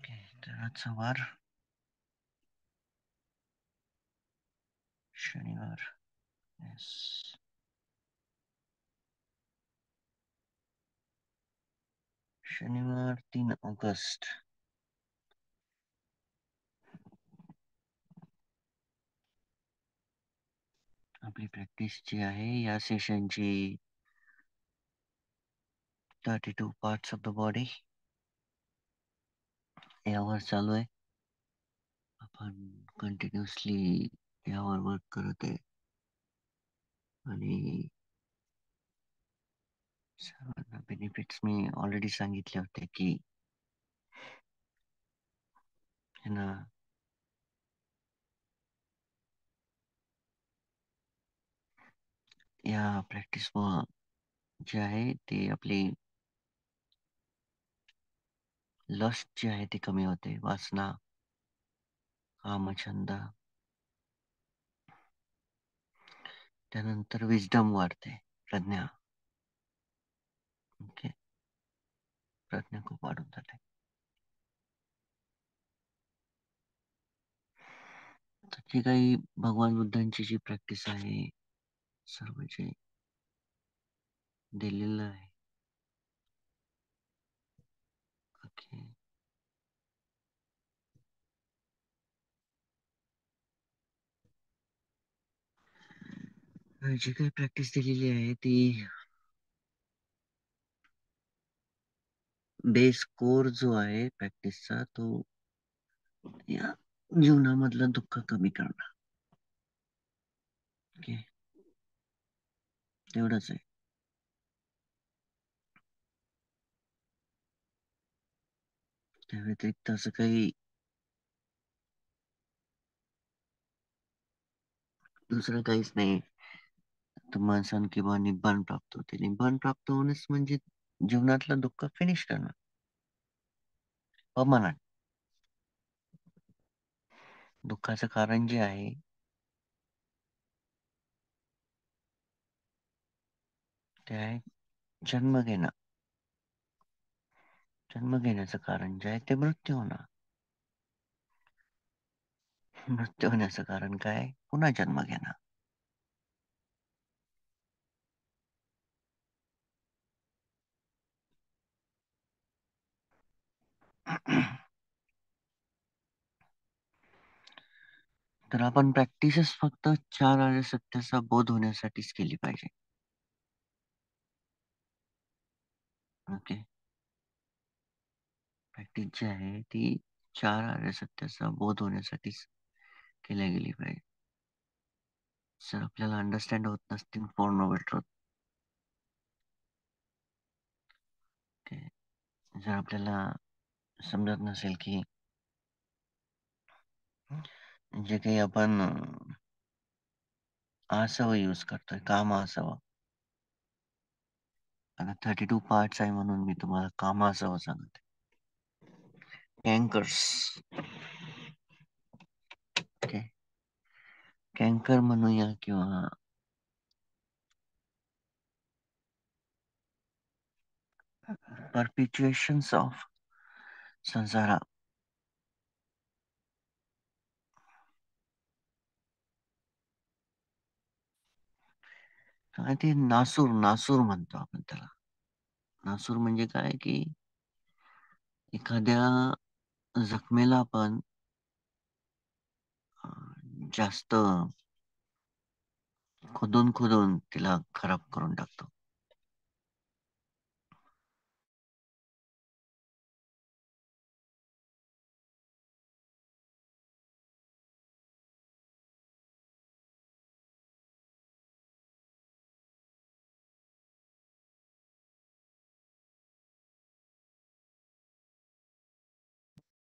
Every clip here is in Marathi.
ओके. तर आजचा वार शनिवार. येस. शनिवार 3 ऑगस्ट. आपली प्रॅक्टिस जी आहे या सेशनची 32 पार्ट्स ऑफ द बॉडी यावर चालू आहे. आपण कंटिन्युअसली यावर वर्क करत आहे आणि सर्वांना बेनिफिट्स मी ऑलरेडी सांगितले होते की है ना. या प्रॅक्टिस जे आहे ते आपली लस्ट जी आहे ती कमी होते, वासना, कामछंद, त्यानंतर विजडम वाढते, प्रज्ञा. ओके. प्रज्ञा खूप वाढून जाते. तर जी काही भगवान बुद्धांची जी प्रॅक्टिस आहे सर्व जे दिलेलं आहे. ओके. जी काही प्रॅक्टिस दिलेली आहे ती बेस कोर जो आहे प्रॅक्टिसचा तो या जीवनामधलं दुःख कमी करणं. ओके. तेवढंच आहे. त्या व्यतिरिक्त असं काही दुसरं काहीच नाही. तर माणसान किंवा निब्बाण प्राप्त होते. निब्बाण प्राप्त होणेच म्हणजे जीवनातलं दुःख फिनिश करणं. परमनंट. दुःखाचं कारण जे आहे ते आहे जन्म घेणं. जन्म घेण्याचं कारण जे आहे ते मृत्यू होणं. मृत्यू होण्याचं कारण काय? पुन्हा जन्म घेणं. तर आपण प्रॅक्टिसच फक्त 4 आर्य सत्याचा बोध होण्यासाठीच केली पाहिजे. ओके. प्रॅक्टिस जी आहे ती 4 आर्य सत्याचा बोध होण्यासाठीच केल्या गेली पाहिजे. जर आपल्याला अंडरस्टँड होत नसतील 4 नोबल ट्रुथ, ओके, जर आपल्याला समजत नसेल की जे काही आपण आसव यूज करतोय, काम आसव. आता 32 पार्ट्स आहे म्हणून मी तुम्हाला काम आसव सांगते. कँकर्स. ओके. कँकर म्हणूया किंवा परपिच्युएशन्स ऑफ संसारा. काय ते नासूर नासूर म्हणतो आपण त्याला. नासूर म्हणजे काय की एखाद्या जखमेला आपण जास्त खोदून खोदून तिला खराब करून टाकतो.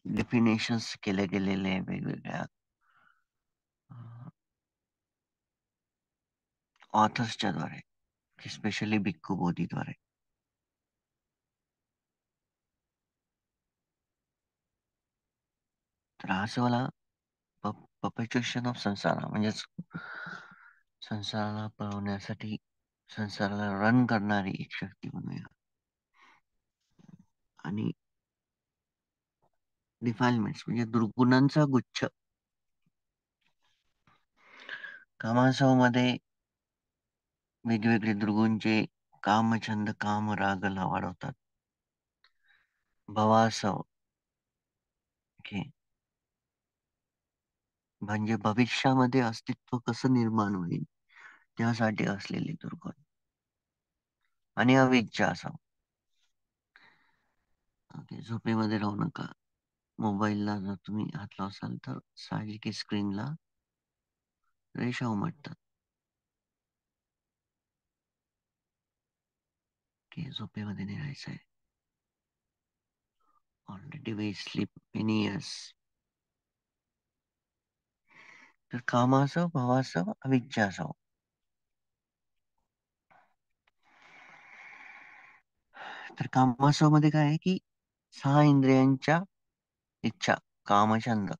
डेफिनेशन्स केले गेलेले वेगवेगळ्या ऑथर्सच्या द्वारे, स्पेशली भिक्खू बोधीद्वारे. तर असं मला परपेच्युएशन ऑफ संसार म्हणजेच संसाराला पळवण्यासाठी संसाराला रन करणारी एक शक्ती म्हणूया. आणि डिफाईलमेंट्स म्हणजे दुर्गुणांचा गुच्छ. कामासह वेगवेगळे दुर्गुण जे कामछंद कामरागला वाढवतात. भवासव ओके, म्हणजे भविष्यामध्ये अस्तित्व कसं निर्माण होईल त्यासाठी असलेले दुर्गुण. आणि अविच्छा असावं. ओके, झोपेमध्ये राहू नका. मोबाईलला जर तुम्ही हात लावसाल तर साहजिक स्क्रीनला रेषा उमटतात. की झोपेमध्ये नाही राहायचंय. Already we sleep many years. तर कामाचं भावाचं अविच्छा असावं. तर कामासह मध्ये काय आहे की 6 इंद्रियांच्या इच्छा, कामछंद,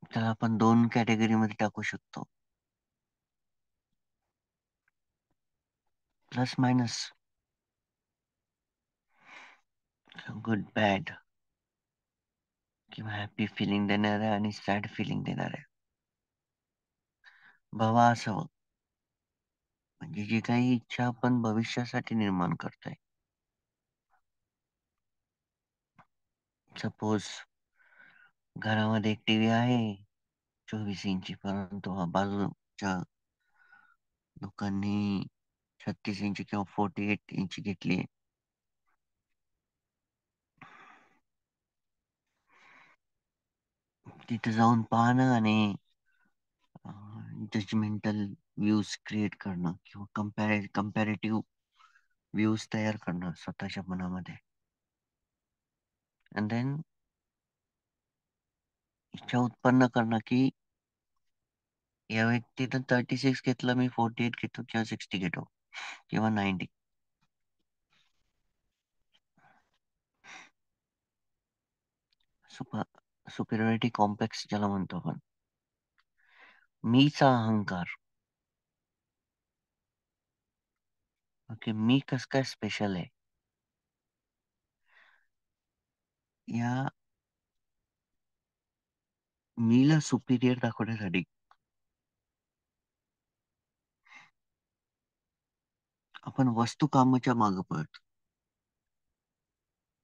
त्याला आपण 2 कॅटेगरी मध्ये टाकू शकतो. प्लस मायनस, गुड बॅड किंवा हॅपी फिलिंग देणाऱ्या आणि सॅड फिलिंग देणाऱ्या. भवासव म्हणजे जी काही इच्छा आपण भविष्यासाठी निर्माण करतोय. सपोज घरामध्ये एक टीव्ही आहे 24 इंची, परंतु बाजूच्या लोकांनी 36 इंची किंवा 48 इंची घेतली. तिथे जाऊन पाहणं आणि जजमेंटल व्ह्यूज क्रिएट करणं किंवा कम्पॅरेटिव्ह व्ह्यूज तयार करणं स्वतःच्या मनामध्ये. अँड देन इच्छा उत्पन्न करणं की या व्यक्तीनं 36 घेतलं, मी 48 घेतो किंवा 60 घेतो किंवा 90. सुपर सुपिरियरिटी कॉम्प्लेक्स ज्याला म्हणतो आपण. मीचा अहंकार. ओके, मी कस काय स्पेशल आहे या मीला सुपिरियर दाखवण्यासाठी आपण वस्तू कामाच्या मागे पळतो.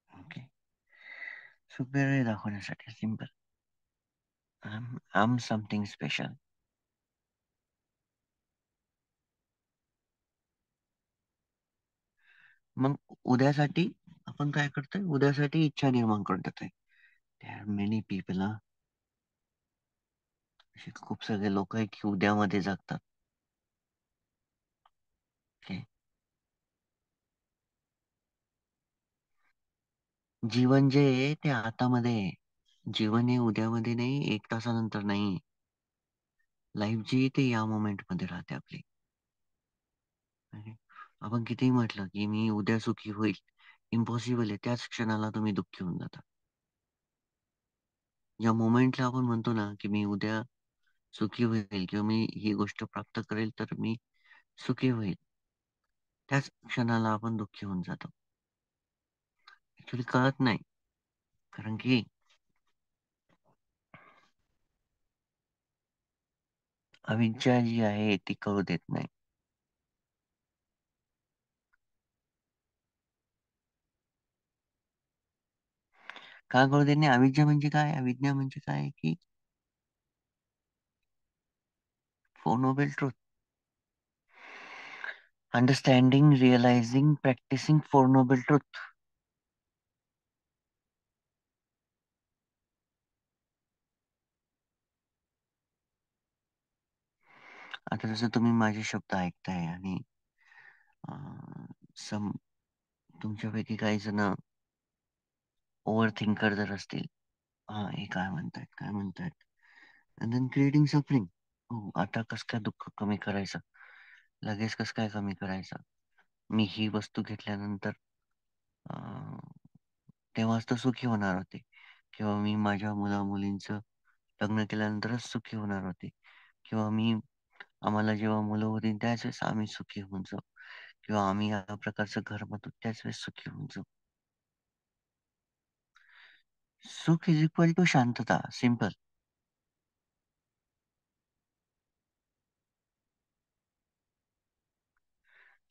ओके, सुपिरियर दाखवण्यासाठी simple. I am something special. मग उद्यासाठी आपण काय करतोय, उद्यासाठी इच्छा निर्माण करून देतोय. देर मेनी पीपल, असे खूप सगळे लोक आहे की उद्यामध्ये जगतात. ओके, जीवन जे आहे ते आतामध्ये आहे. जीवन हे उद्यामध्ये नाही, 1 तासानंतर नाही. लाईफ जी आहे ते या मोमेंट मध्ये राहते आपली. Okay? आपण कितीही म्हटलं की मी उद्या सुखी होईल, इम्पॉसिबल आहे. त्याच क्षणाला तुम्ही दुःखी होऊन जाता. या मोमेंटला आपण म्हणतो ना की मी उद्या सुखी होईल किंवा मी ही गोष्ट प्राप्त करेल तर मी सुखी होईल, त्याच क्षणाला आपण दुःखी होऊन जातो. ऍक्च्युली कळत नाही, कारण की अविद्या जी आहे ती कळू देत नाही. का कळू देत नाही? अविद्या म्हणजे काय? अविज्ञा म्हणजे काय की four noble truth, understanding, realising, practising four noble truth. आता जसं तुम्ही माझे शब्द ऐकताय आणि सम तुमच्यापैकी काही जण ओव्हर थिंकर जर असतील, हा हे काय म्हणतायत काय म्हणतायत, अँड देन क्रिएटिंग सफरिंग. हो, आता कस काय दुःख कमी करायचं, लगेच कस काय कमी करायचं, मी ही वस्तू घेतल्यानंतर अं, तेव्हाच तर सुखी होणार होते, किंवा मी माझ्या मुला मुलींचं लग्न केल्यानंतरच सुखी होणार होते, किंवा आम्हाला जेव्हा मुलं होती त्याच वेळेस आम्ही सुखी होऊन जाऊ, किंवा आम्ही या प्रकारचं घर बांधू त्याच वेळेस सुखी होऊन जाऊ. सुख इज इक्वल टू शांतता. सिंपल.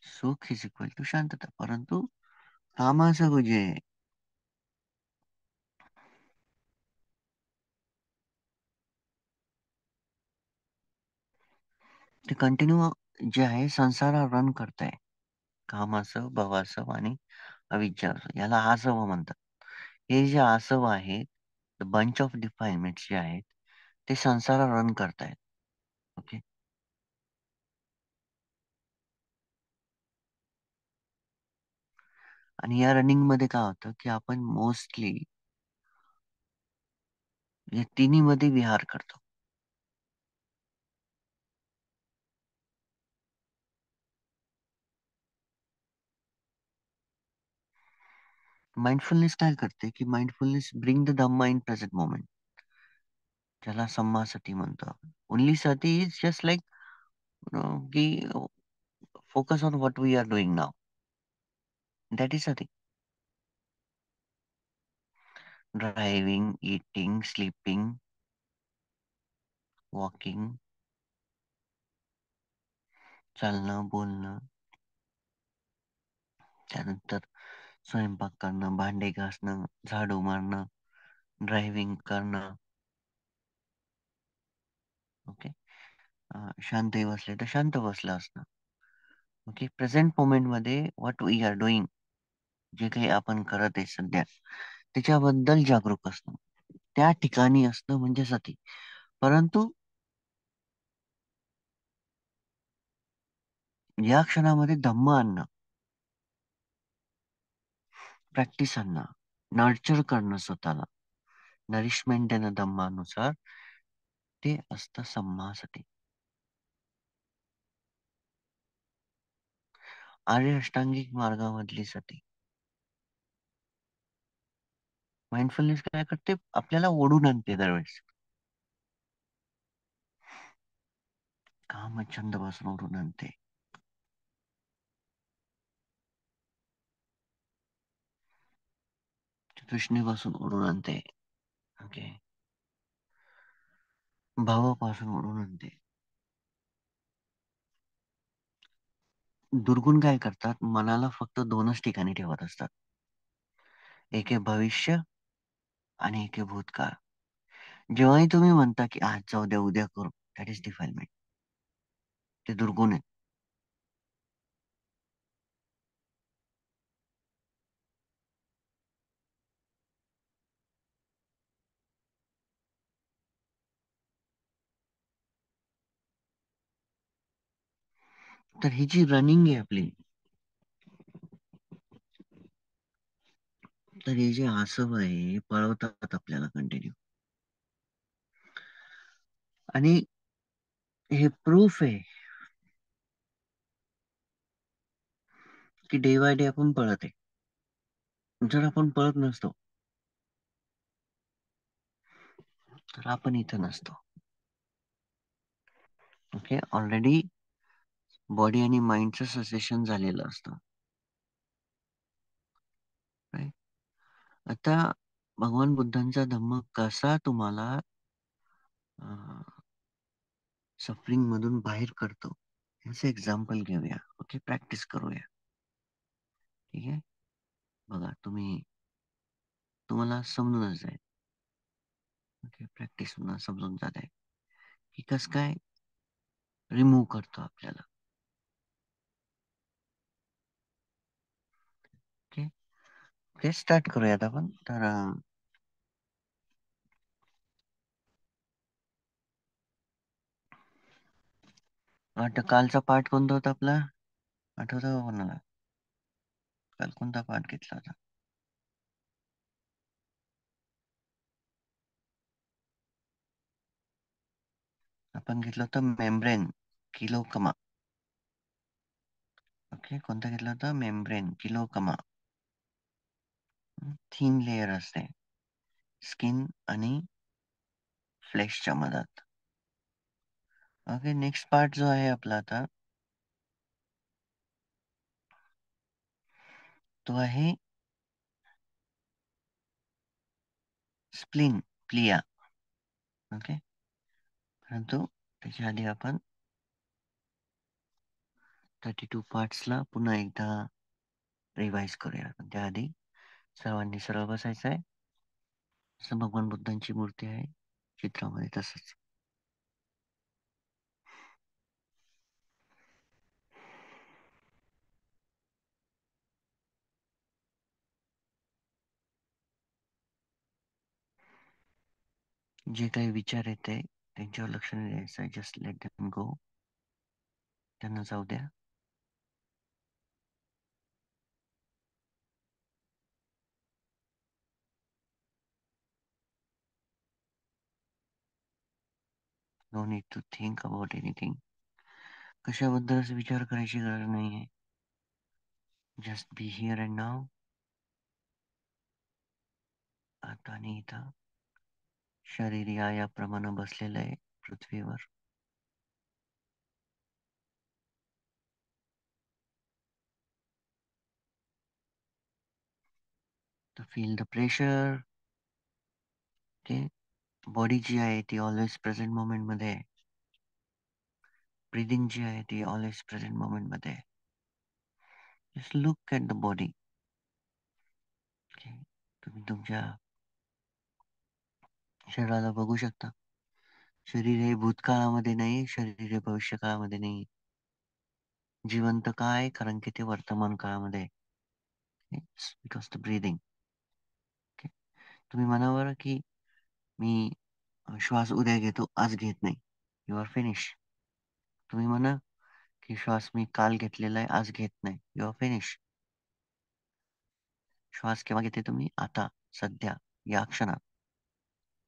सुख इज इक्वल टू शांतता. परंतु कामाचं जे ते कंटिन्यू जे आहे संसार रन करताय. कामाचं, भवाचं आणि अविद्याचं, याला आसव म्हणतात. हे जे आसव आहेत, बंच ऑफ डिफाईनमेंट्स जे आहेत, ते संसार रन करतायत. ओके. आणि या रनिंग मध्ये काय होतं की आपण मोस्टली या तिन्ही मध्ये विहार करतो. माइंडफुलनेस काय करते की mindfulness bring the dhamma in present moment, ज्याला सम्मासती म्हणतो आपण. Only sati is just like की focus on what we are doing now. That is sati. Driving, eating, sleeping, walking, चालणं, बोलणं, त्यानंतर स्वयंपाक करणं, भांडे घासणं, झाडू मारणं, ड्रायव्हिंग करणं. ओके. शांतही बसले तर शांत बसलं असणं. ओके. प्रेझेंट मोमेंट मध्ये व्हॉट वी आर डुईंग, जे काही आपण करत आहे सध्या, त्याच्याबद्दल जागरूक असणं, त्या ठिकाणी असणं म्हणजे सती. परंतु या क्षणामध्ये धम्म आणणं, प्रॅक्टिस आणणं, नर्चर करणं स्वतःला, नरिशमेंट देणं धम्मानुसार, ते असतं सम्मासती. आर्य अष्टांगिक मार्गामधली सती. माइंडफुलनेस काय करते, आपल्याला ओढून आणते दरवेळेस. कामछंद पासून ओढून आणते. तृष्णेपासून ओढून आणते. ओके. भावापासून ओढून आणते. दुर्गुण काय करतात, मनाला फक्त दोनच ठिकाणी ठेवत असतात. एक आहे भविष्य आणि एक आहे भूतकाळ. जेव्हाही तुम्ही म्हणता की आज जाऊ द्या, उद्या करू, दॅट इज डिफाईनमेंट. ते दुर्गुण आहे. तर ही जी रनिंग आहे आपली, तर हे जे आसव आहे हे पळवतात आपल्याला कंटिन्यू. आणि हे प्रूफ आहे की डे बाय डे आपण पळत आहे. जर आपण पळत नसतो तर आपण इथं नसतो. ओके. ऑलरेडी बॉडी आणि माइंडचं ससेशन झालेलं असतं. Right? आता भगवान बुद्धांचा धम्म कसा तुम्हाला सफरिंग मधून बाहेर करतो, याचं एक्झाम्पल घेऊया. ओके. प्रॅक्टिस करूया. ठीक आहे. बघा, तुम्हाला समजूनच जाईल. ओके. प्रॅक्टिस समजून जात आहे की कसं काय रिमूव्ह करतो आपल्याला. ओके. ते स्टार्ट करूयात आपण. तर कालचा पाठ कोणता होता आपला, आठवतं का कोणाला? काल कोणता पाठ घेतला होता? आपण घेतलं होतं मेम्ब्रेन किलोकमा. ओके. कोणता घेतला होता? मेम्ब्रेन किलोकमा. थीन लेयर असते स्किन आणि फ्लेशच्या मधात. ओके. नेक्स्ट पार्ट जो आहे आपला आता, तो आहे स्प्लीन, प्लिया. ओके. परंतु त्याच्या आधी आपण 32 पार्ट्सला पुन्हा एकदा रिवाइज करूया. पण त्याआधी सर्वांनी सरळ बसायचं आहे. जसं भगवान बुद्धांची मूर्ती आहे चित्रामध्ये तसंच. जे काही विचार येते त्यांच्यावर लक्ष नाही द्यायचं. Just let them go. त्यांना जाऊ द्या. No need to think about anything. कशाबद्दलच विचार करायची गरज नाहीये. Just be here and now. आता आणि इथं शरीर याप्रमाणे बसलेलं आहे पृथ्वीवर. तर feel the pressure. Okay. Body जी आहे ती ऑलवेज प्रेझेंट मोमेंट मध्ये आहे. ब्रीदिंग जी आहे ती ऑलवेज प्रेझेंट मोमेंट मध्ये आहे. Just look at the body. Okay. तुम्ही तुमच्या शरीराला बघू शकता. शरीर हे भूतकाळामध्ये नाही, शरीर हे भविष्यकाळामध्ये नाही. जिवंत का आहे? कारण की ते वर्तमान काळामध्ये आहे. Because the breathing. ओके. तुम्ही म्हणा बरं की मी श्वास उद्या घेतो, आज घेत नाही. You are finish. तुम्ही म्हणा की श्वास मी काल घेतलेला आहे, आज घेत नाही. You are finish. श्वास केव्हा घेते तुम्ही? आता, सध्या, या क्षणात,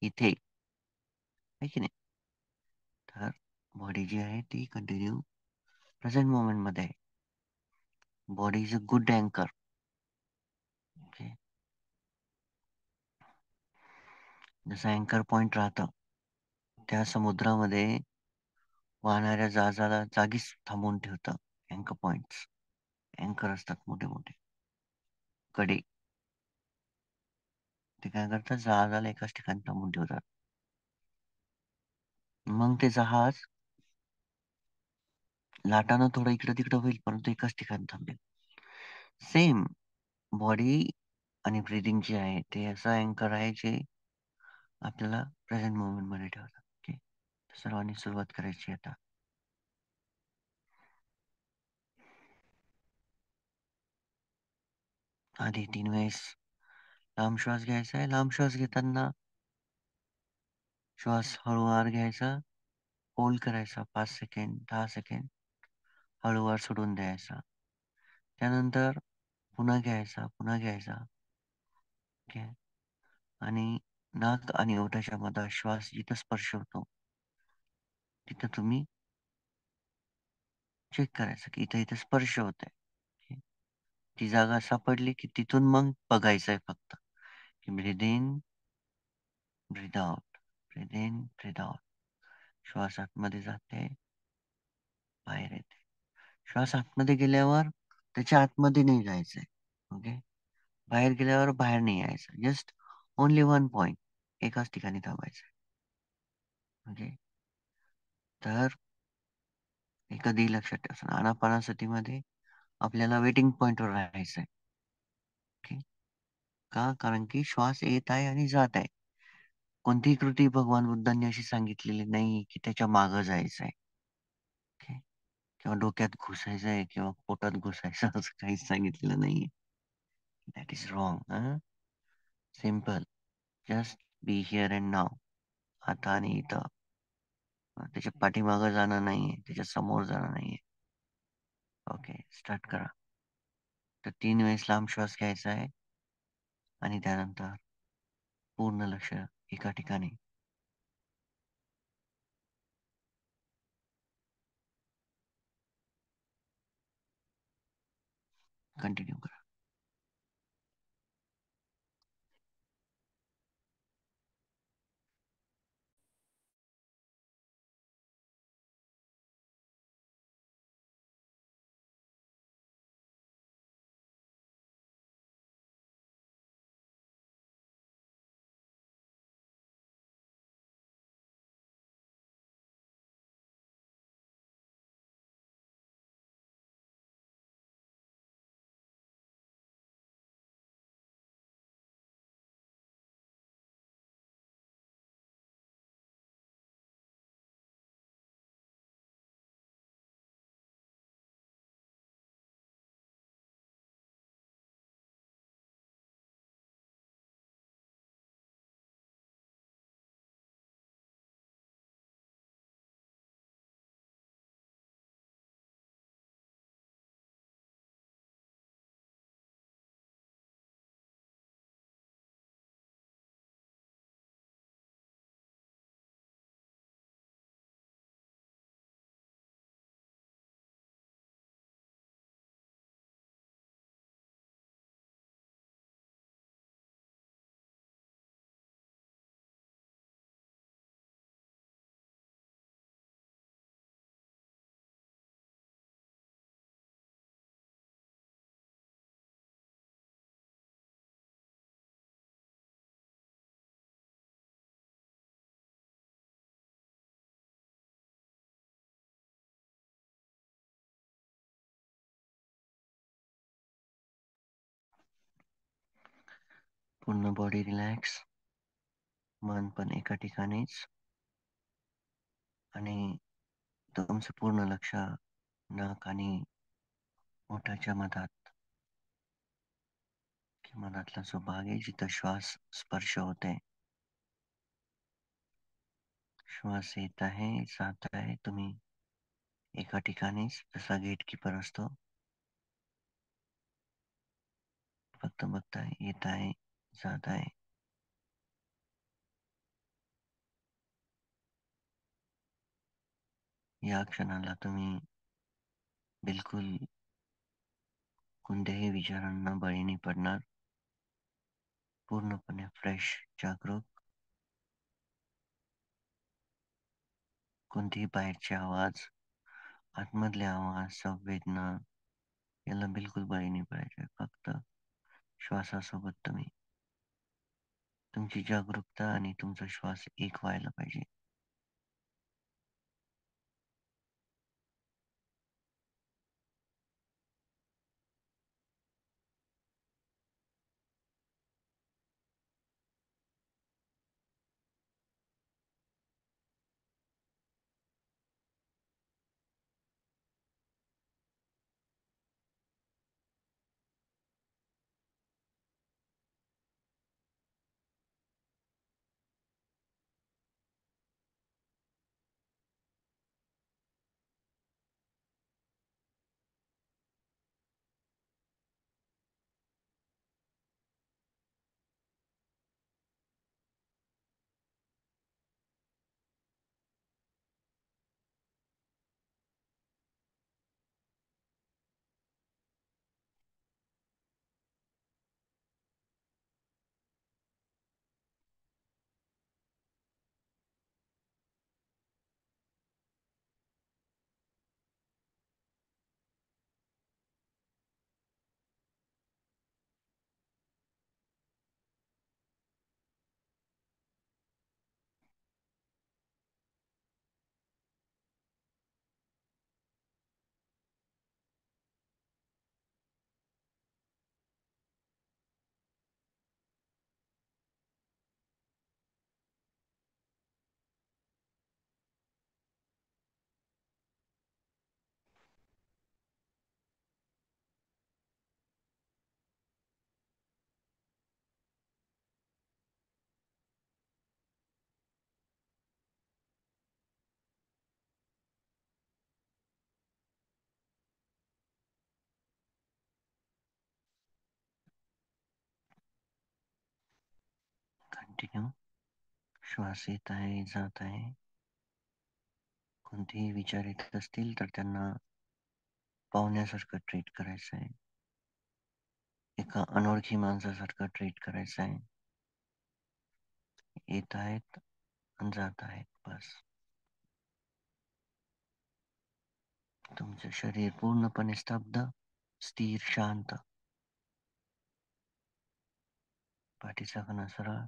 इथे. आहे की नाही? तर बॉडी जी आहे ती कंटिन्यू प्रेझेंट मोमेंटमध्ये आहे. बॉडी इज अ गुड अँकर. ओके. जसं अँकर पॉइंट राहतं त्या समुद्रामध्ये वाहणाऱ्या जहाजाला जागीच थांबवून ठेवतं. अँकर पॉइंट्स, अँकर असतात मोठे मोठे कडे. ते काय करतात? जहाजाला एकाच ठिकाणी थांबवून ठेवतात. मग ते जहाज लाटानं थोडं इकडं तिकडं होईल, परंतु एकाच ठिकाणी थांबेल. सेम बॉडी आणि ब्रीदिंग जे आहे ते असं अँकर आहे जे आपल्याला प्रेझेंट मोमेंट मध्ये ठेवतात. ओके. सर्वांनी सुरुवात करायची आता. आधी 3 वेळेस लांब श्वास घ्यायचा आहे. लांब श्वास घेताना श्वास हळूवार घ्यायचा, होल्ड करायचा 5 सेकंड, 10 सेकंड, हळूवार सोडून द्यायचा. त्यानंतर पुन्हा घ्यायचा, पुन्हा घ्यायचा. ओके. आणि नाक आणि ओठाच्या मध्ये श्वास जिथं स्पर्श होतो तिथं तुम्ही चेक करायचं की इथं इथं स्पर्श होत आहे. ती जागा सापडली की तिथून मग बघायचं आहे फक्त की breathe in, breathe out, breathe in, breathe out. श्वास आतमध्ये जाते, बाहेर येते. श्वास आतमध्ये गेल्यावर त्याच्या आतमध्ये नाही जायचंय. ओके. बाहेर गेल्यावर बाहेर नाही यायचं. जस्ट ओनली वन पॉइंट, एकाच ठिकाणी थांबायचं. ओके. तर हे कधीही लक्षात ठेवा. आनापानासतीमध्ये आपल्याला वेटिंग पॉइंटवर राहायचंय. ओके. का? कारण की श्वास येत आहे आणि जात आहे. कोणतीही कृती भगवान बुद्धांनी अशी सांगितलेली नाही की त्याच्या मागं जायचंय. ओके. किंवा डोक्यात घुसायचंय किंवा पोटात घुसायचं असं काहीच सांगितलेलं नाहीये. That is wrong. Simple. Just be here and now. आता आणि इथं. त्याच्या पाठीमागं जाणं नाहीये, त्याच्या समोर जाणं नाहीये. ओके. स्टार्ट करा. तर 3 वेळेस लांब श्वास घ्यायचा आहे आणि त्यानंतर पूर्ण लक्ष एका ठिकाणी. कंटिन्यू करा. पूर्ण बॉडी रिलॅक्स, मन पण एका ठिकाणीच, आणि तुमचं पूर्ण लक्ष नाक आणि ओठाच्या मधात, की मधातला जो भाग आहे जिथं श्वास स्पर्श होते. श्वास येत आहे, जात आहे, तुम्ही एका ठिकाणीच जसा गेटकीपर असतो फक्त बघताय, येत आहे, जात आहे. या क्षणाला तुम्ही बिलकुल कोणत्याही विचारांना बळी नाही पडणार, पूर्णपणे फ्रेश, जागरूक. कोणतेही बाहेरचे आवाज, आतमधले आवाज, संवेदना याला बिलकुल बळी नाही पडायचे. फक्त श्वासासोबत तुम्ही, तुमची जागरूकता आणि तुमचा श्वास एक व्हायला पाहिजे. कंटिन्यू. श्वास येत आहे, जात आहे. कोणतेही विचार येत असतील तर त्यांना पाहुण्यासारखं ट्रीट करायचं आहे. एका अनोळखी माणसासारखं ट्रीट करायचं आहे. येत आहेत आणि जात आहेत, बस. तुमचं शरीर पूर्णपणे स्तब्ध, स्थिर, शांत. पाठीचा कणा सरळ.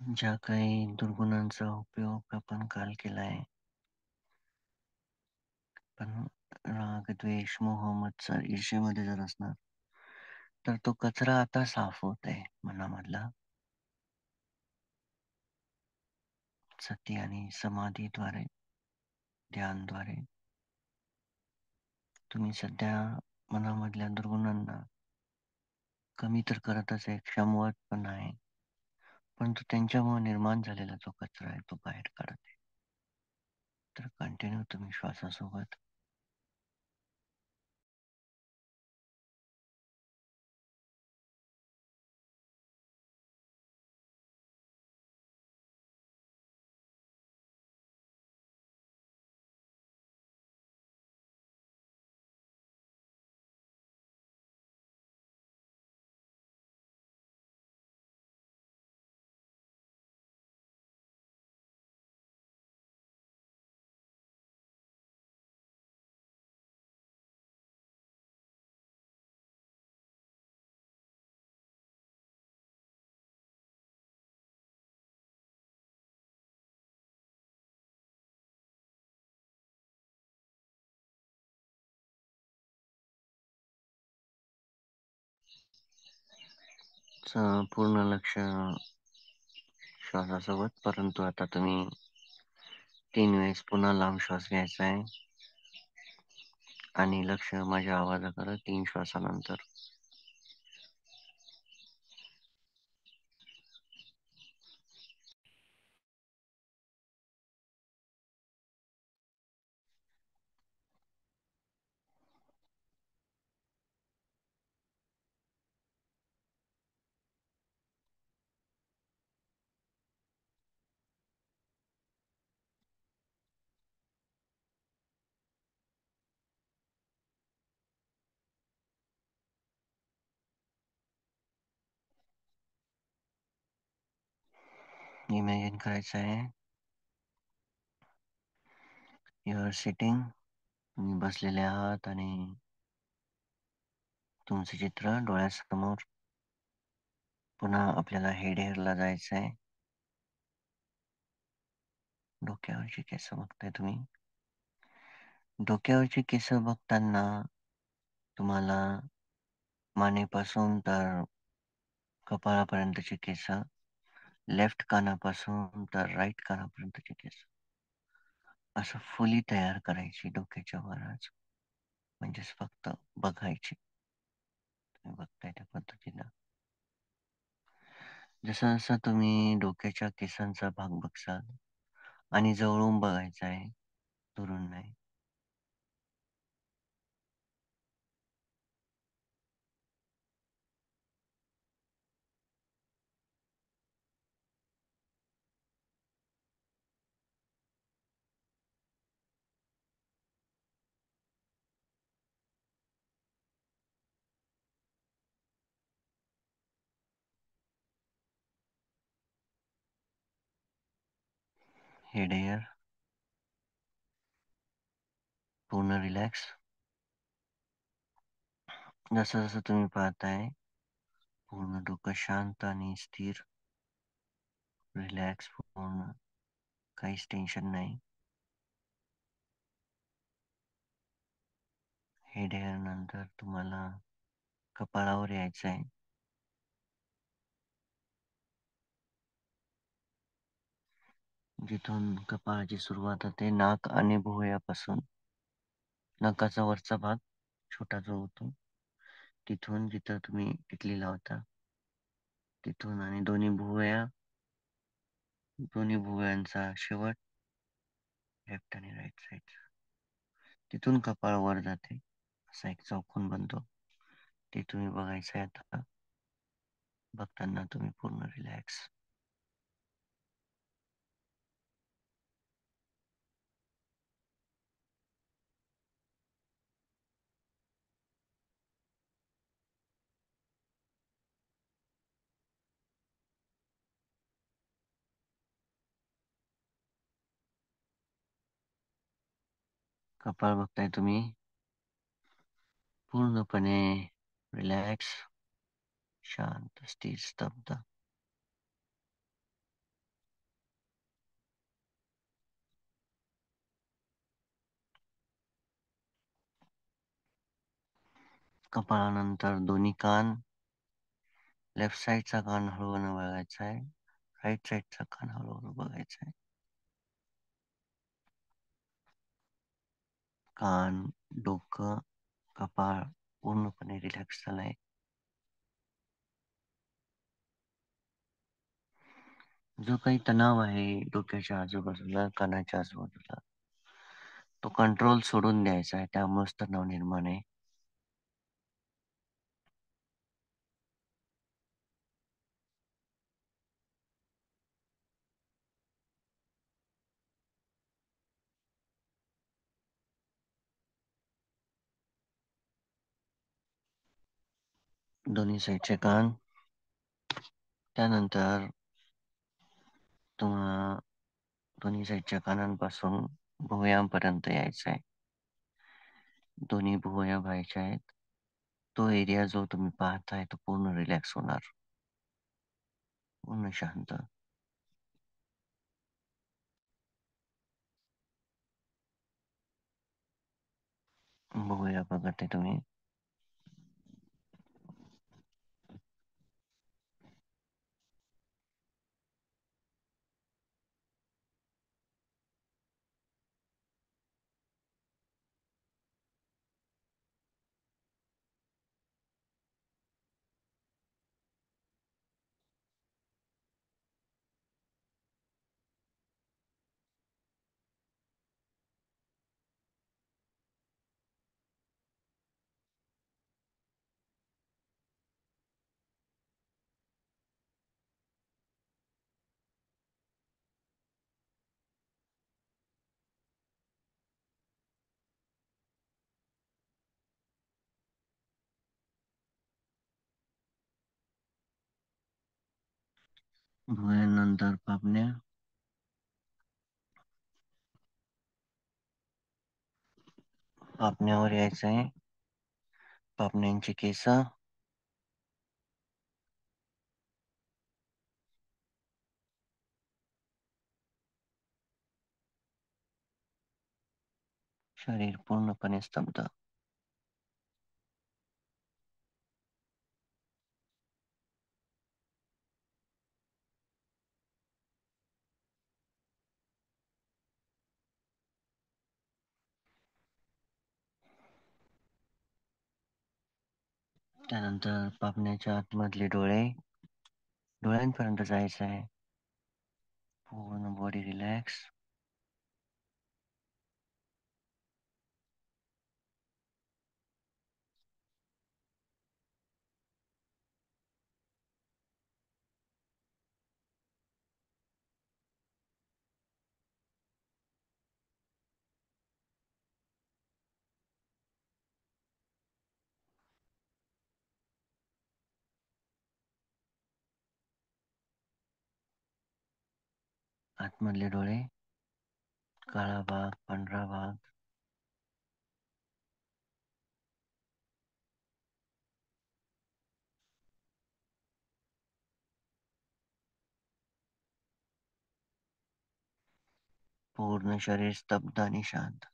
ज्या काही दुर्गुणांचा उपयोग आपण काल केलाय, पण राग, द्वेष, मोह, मत्सर, ईर्ष्येमध्ये जर असणार, तर तो कचरा आता साफ होत आहे मनामधला. सती आणि समाधीद्वारे, ध्यानद्वारे तुम्ही सध्या मनामधल्या दुर्गुणांना कमी तर करतच आहे, क्षमवत पण आहे. परंतु त्यांच्यामुळे निर्माण झालेला जो कचरा आहे तो बाहेर काढत आहे. तर कंटिन्यू तुम्ही श्वासासोबत पूर्ण लक्ष श्वासासोबत. परंतु आता तुम्ही 3 वेळेस पुन्हा लांब श्वास घ्यायचा आहे आणि लक्ष माझ्या आवाजाकडे 3 श्वासानंतर. इमॅजिन करायचं आहे यू आर सिटिंग, तुम्ही बसलेले आहात आणि तुमचं चित्र डोळ्यासमोर. पुन्हा आपल्याला हेड एअरला जायचं आहे. डोक्यावरची केस बघताय तुम्ही. डोक्यावरची केस बघताना तुम्हाला मानेपासून तर कपाळापर्यंतची केस, लेफ्ट कानापासून तर राईट कानापर्यंतची केस असं फुली तयार करायची डोक्याच्या वरच. म्हणजेच फक्त बघायची. तुम्ही बघताय त्या पद्धतीनं. जसं जसं तुम्ही डोक्याच्या केसांचा भाग बघसाल आणि जवळून बघायचा आहे, दुरून नाही. हेड एअर पूर्ण रिलॅक्स. जसं जसं तुम्ही पाहताय पूर्ण डोकं शांत आणि स्थिर, रिलॅक्स, पूर्ण काहीच टेन्शन नाही. हेड एअर नंतर तुम्हाला कपाळावर यायचं आहे. जिथून कपाळाची सुरुवात होते नाक आणि भुवयापासून. नाकाचा वरचा भाग छोटा जो होतो तिथून जिथं तुम्ही टिकली लावता तिथून आणि दोन्ही भुवयांचा शेवट लेफ्ट आणि राईट साईड, तिथून कपाळ वर जाते, असा एक चौकोन बनतो. ते तुम्ही बघायचं आहे आता. बघताना तुम्ही पूर्ण रिलॅक्स. कपाळ बघताय तुम्ही पूर्णपणे रिलॅक्स, शांत, स्थिर, स्तब्ध. कपाळानंतर दोन्ही कान, लेफ्ट साईडचा कान हळूहळू बघायचा आहे, राईट साईडचा कान हळूहळू बघायचा आहे. कान, डोकं, कपाळ पूर्णपणे रिलॅक्स झालंय. जो काही तणाव आहे डोक्याच्या आजूबाजूला, कानाच्या आजूबाजूला, तो कंट्रोल सोडून द्यायचा आहे. त्यामुळेच तणाव निर्माण आहे. दोन्ही साईडचे कान. त्यानंतर तुम्हाला दोन्ही साईडच्या कानांपासून भुवयांपर्यंत यायचं आहे. दोन्ही भुवया व्हायच्या आहेत. तो एरिया जो तुम्ही पाहताय तो पूर्ण रिलॅक्स होणार, पूर्ण शांत. भुवया बघत आहे तुम्ही. भुवयानंतर पापण्या. पापण्यावर यायचं आहे. पापण्यांची केस. शरीर पूर्णपणे स्तब्ध. त्यानंतर पापण्याच्या आतमधले डोळे, डोळ्यांपर्यंत जायचं आहे. पूर्ण बॉडी रिलॅक्स. आतमधले डोळे, काळा भाग, पांढरा भाग, पूर्ण शरीर स्तब्ध आणि शांत.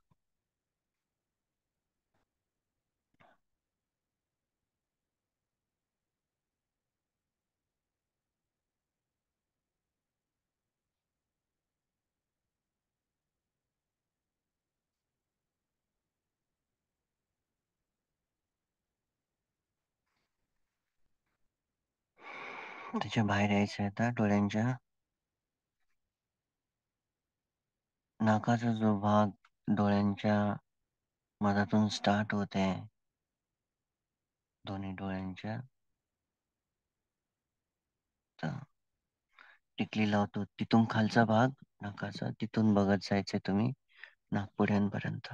त्याच्या बाहेर यायचं आहे आता डोळ्यांच्या. नाकाचा जो भाग डोळ्यांच्या मधातून स्टार्ट होते, दोन्ही डोळ्यांच्या, तर टिकली लावतो तिथून खालचा भाग नाकाचा, तिथून बघत जायचंय तुम्ही नागपुड्यांपर्यंत.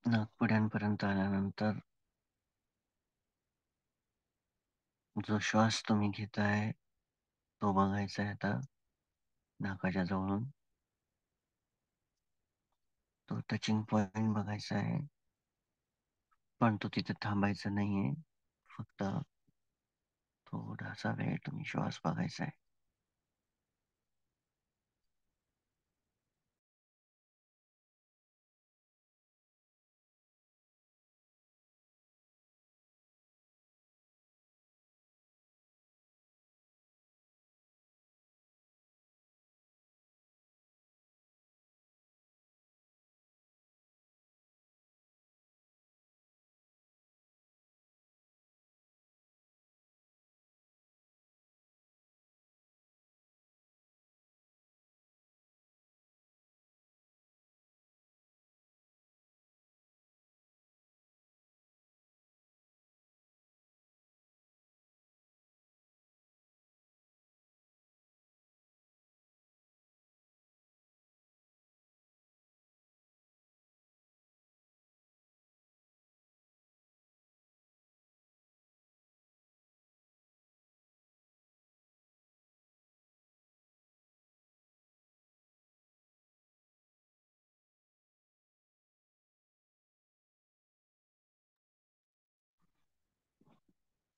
नाकपुड्यांपर्यंत आल्यानंतर जो श्वास तुम्ही घेताय तो बघायचा आहे आता नाकाच्या जवळून. तो टचिंग पॉइंट बघायचा आहे, पण तो तिथे थांबायचा नाहीये. फक्त थोडासा वेळ तुम्ही श्वास बघायचा आहे.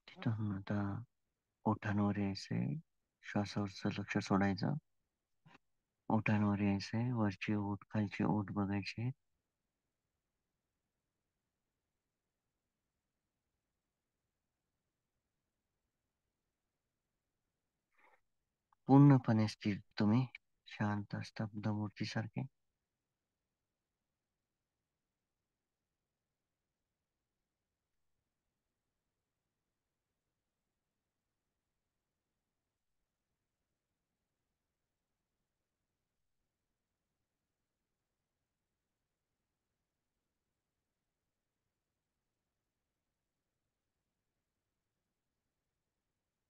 तिथून आता ओठांवर यायचंय, श्वासावरचं लक्ष सोडायचं. ओठांवर यायचंय, वरचे ओठ खालचे ओठ बघायचे. पूर्णपणे स्थिर तुम्ही, शांत स्तब्ध मूर्तीसारखे.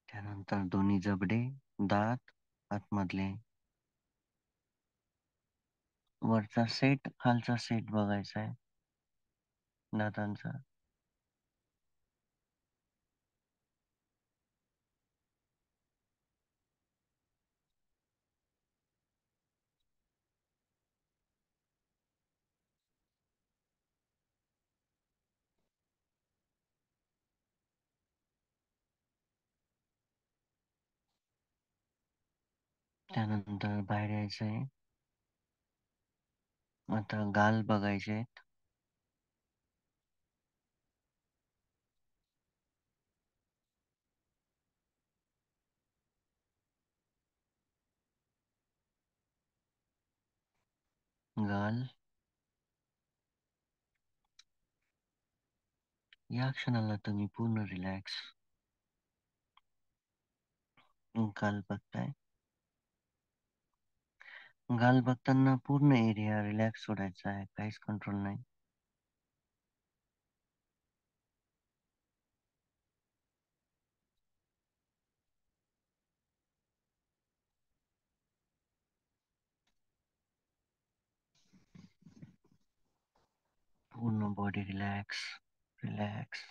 त्यानंतर दोन्ही जबडे, दात, आतमधले, वरचा सेट खालचा सेट बघायचा आहे दातांचा. त्यानंतर बाहेर यायचंय. आता गाल बघायचे. गाल. या क्षणाला तुम्ही पूर्ण रिलॅक्स. गाल बघताय. गाल बघताना पूर्ण एरिया रिलॅक्स सोडायचा आहे, काहीच कंट्रोल नाही. पूर्ण बॉडी रिलॅक्स, रिलॅक्स.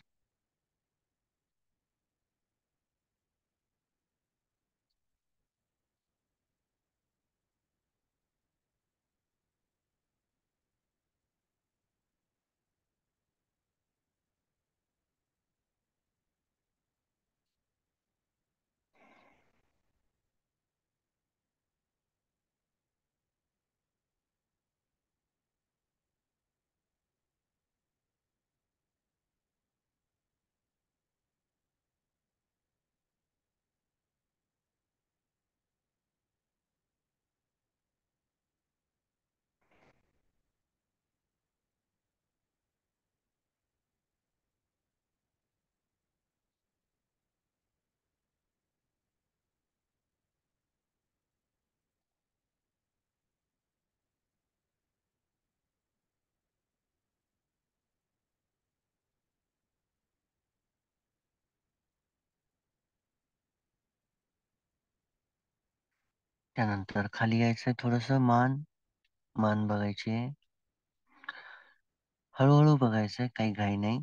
त्यानंतर खाली यायचंय थोडस. मान मान बघायची. हळूहळू बघायचंय, काही घाई नाही.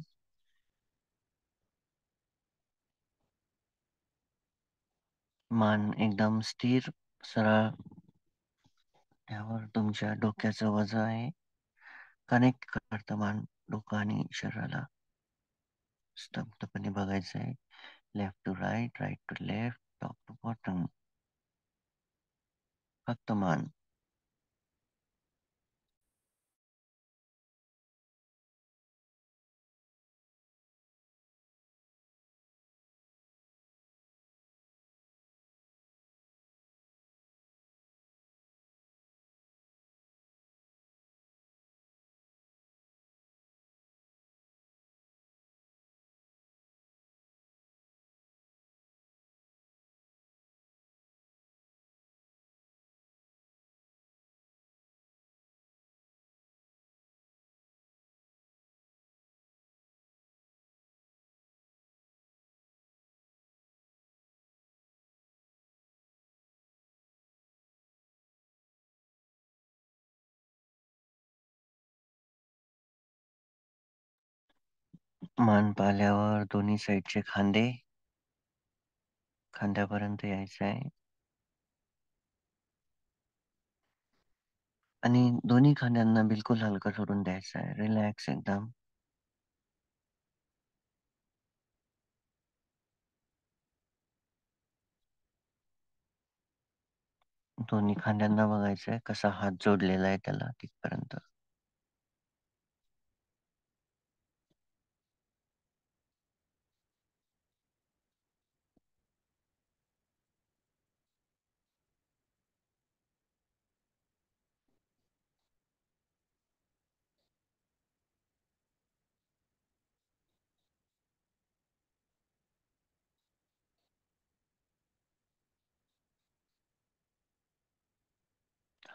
मान एकदम स्थिर, सरळ. त्यावर तुमच्या डोक्याचं वजन आहे. कनेक्ट करतं मान, डोकं आणि शरीराला. स्तब्धपणे बघायचंय. Left to right, right to left, top to bottom. फक्त मान. मान पाहिल्यावर दोन्ही साईडचे खांदे खांद्यापर्यंत यायचं आहे. आणि दोन्ही खांद्यांना बिलकुल हलकं सोडून द्यायचं आहे. रिलॅक्स एकदम. दोन्ही खांद्यांना बघायचंय कसा हात जोडलेला आहे त्याला तिथपर्यंत.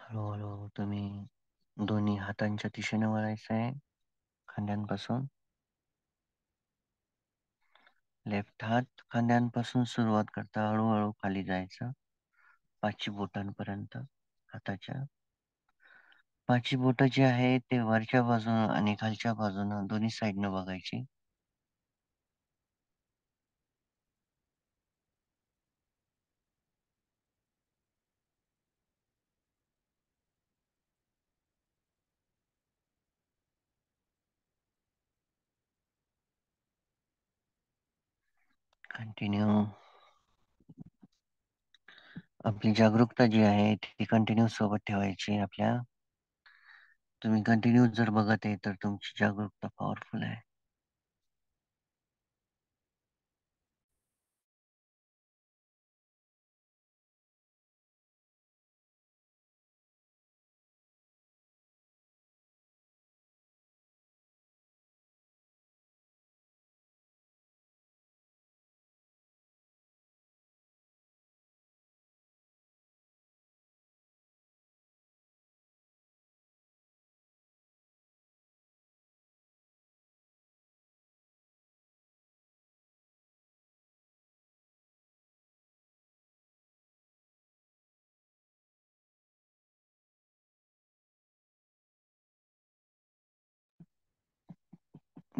हळूहळू तुम्ही दोन्ही हातांच्या दिशेने वळायचं आहे. खांद्यांपासून लेफ्ट हात खांद्यांपासून सुरुवात करता हळूहळू खाली जायचं. पाचवी बोटांपर्यंत हाताच्या. पाचवी बोट जी आहे ते वरच्या बाजूनं आणि खालच्या बाजूनं दोन्ही साईडनं बघायची. कंटिन्यू आपली जागरूकता जी आहे ती कंटिन्यू सोबत ठेवायची आपल्या. तुम्ही कंटिन्यू जर बघत आहे तर तुमची जागरूकता पॉवरफुल आहे.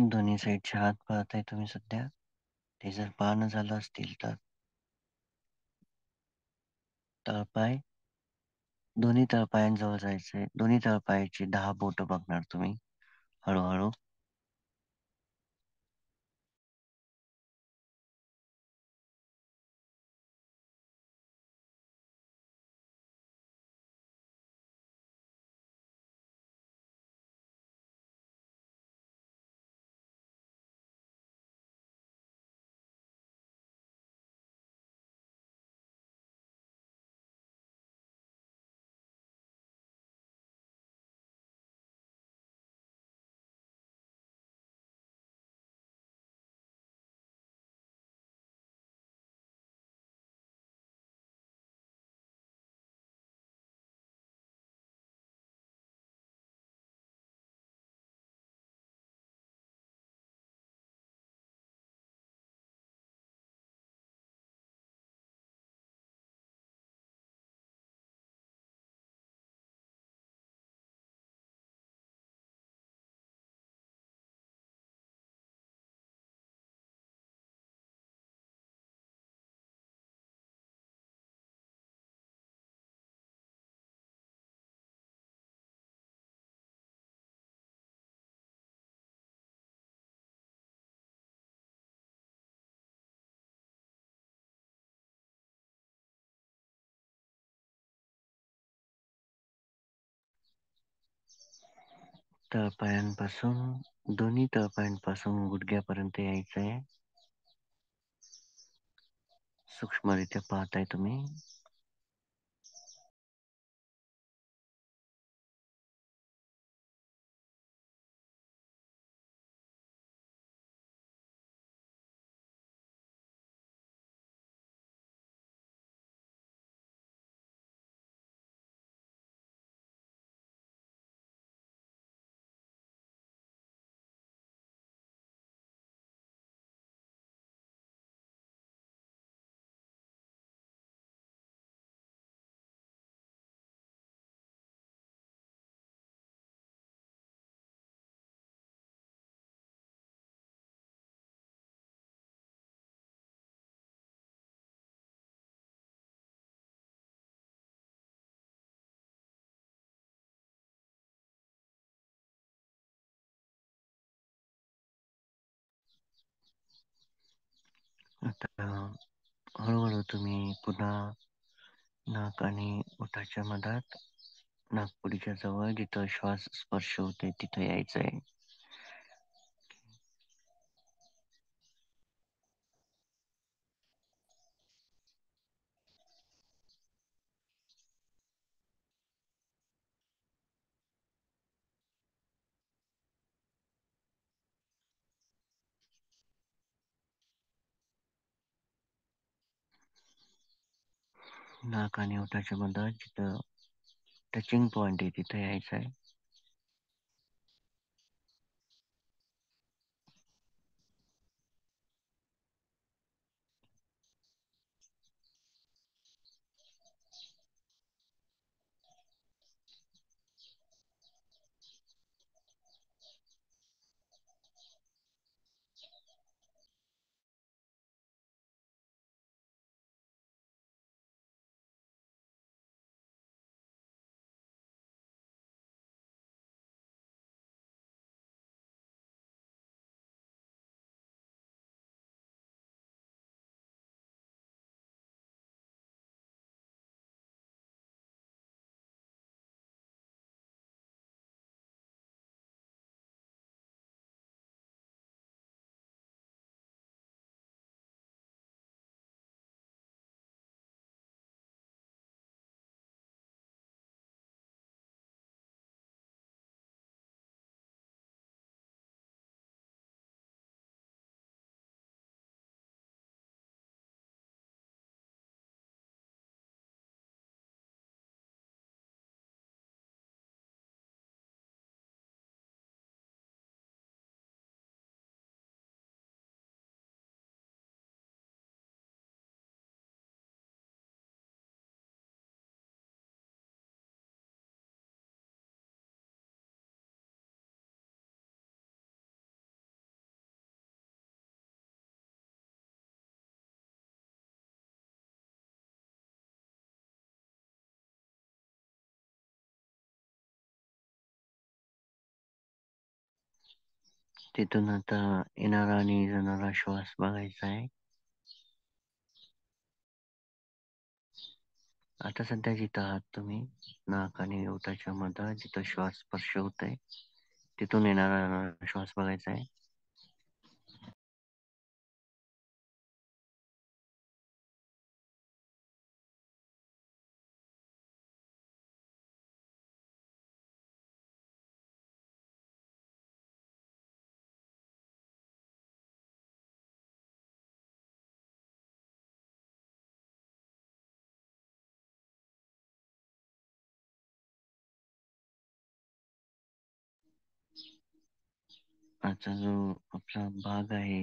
दोन्ही साईडचे हात पाहताय तुम्ही सध्या. ते जर पाहणं झालं असतील तर तळपाय, दोन्ही तळपायांजवळ जायचंय. दोन्ही तळपायाची 10 बोटं बघणार तुम्ही. हळूहळू तळपायांपासून दोन्ही तळपायांपासून गुडघ्यापर्यंत यायचं आहे. सूक्ष्मरित्या पाहताय तुम्ही. आता हळूहळू तुम्ही पुन्हा नाक आणि ओठाच्या मधात, नाकपुडीच्या जवळ जिथं श्वास स्पर्श होते तिथं यायचं आहे. नाक आणि ओठाच्या मधात जिथं टचिंग पॉइंट आहे तिथं यायचं आहे. तिथून आता येणारा आणि जाणारा श्वास बघायचा आहे. आता सध्या जिथं आहात तुम्ही, नाक आणि ओठाच्या मधात जिथं श्वास स्पर्श होतोय तिथून येणारा श्वास बघायचा आहे. आजचा जो आपला भाग आहे,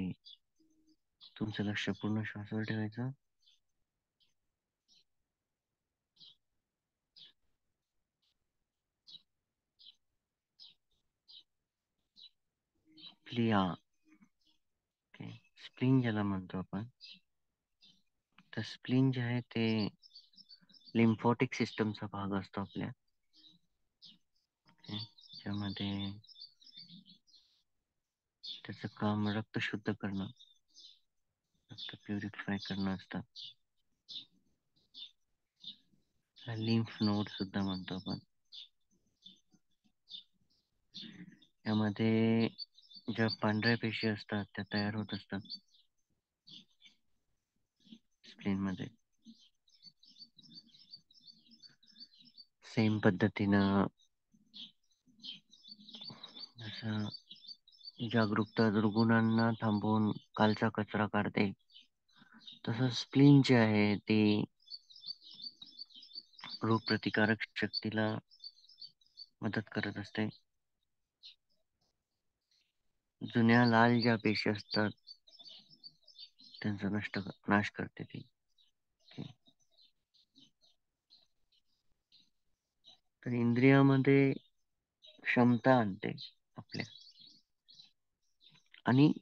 तुमचं लक्ष पूर्ण श्वासावर ठेवायचं. Plea, okay. स्प्लिन ज्याला म्हणतो आपण, तर स्प्लिन जे आहे ते लिम्फोटिक सिस्टमचा भाग असतो आपल्या. ओके. ज्यामध्ये त्याचं काम रक्त शुद्ध करणं, रक्त प्युरिफाय करणं असतं. लिम्फ नोड सुद्धा म्हणतो आपण. त्यामध्ये ज्या पांढऱ्या पेशी असतात त्या तयार होत असतात स्प्लीन मध्ये. सेम पद्धतीनं जसं जागरूकता दुर्गुणांना थांबवून कालचा कचरा काढते, तसं स्प्लीन जे आहे ते रोगप्रतिकारक शक्तीला मदत करत असते. जुन्या लाल ज्या पेशी असतात त्यांचा नाश करते ती. तर इंद्रियामध्ये क्षमता आणते आपल्या. आणि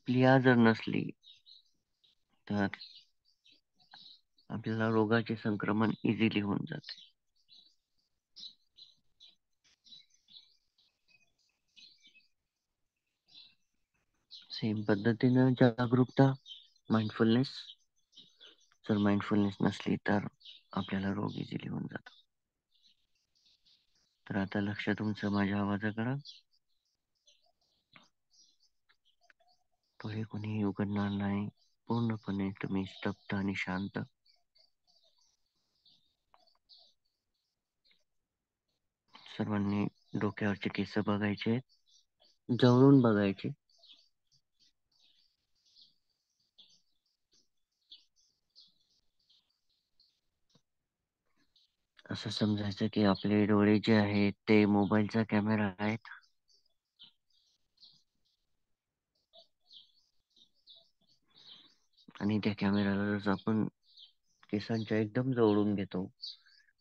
प्लिया जर नसली तर आपल्याला रोगाचे संक्रमण इझिली होऊन जाते. सेम पद्धतीनं जागरूकता, माइंडफुलनेस. जर माइंडफुलनेस नसली तर आपल्याला रोग इझिली होऊन जातो. तर आता लक्ष तुमचं माझ्या आवाजाकडं. डोळे कोणीही उघडणार नाही. पूर्णपणे तुम्ही स्तब्ध आणि शांत. सर्वांनी डोक्यावरचे केस बघायचे, जवळून बघायचे. असं समजायचं की आपले डोळे जे आहेत ते मोबाईलचा कॅमेरा आहेत. आणि त्या कॅमेऱ्याला जसं आपण केसांच्या एकदम जवळून घेतो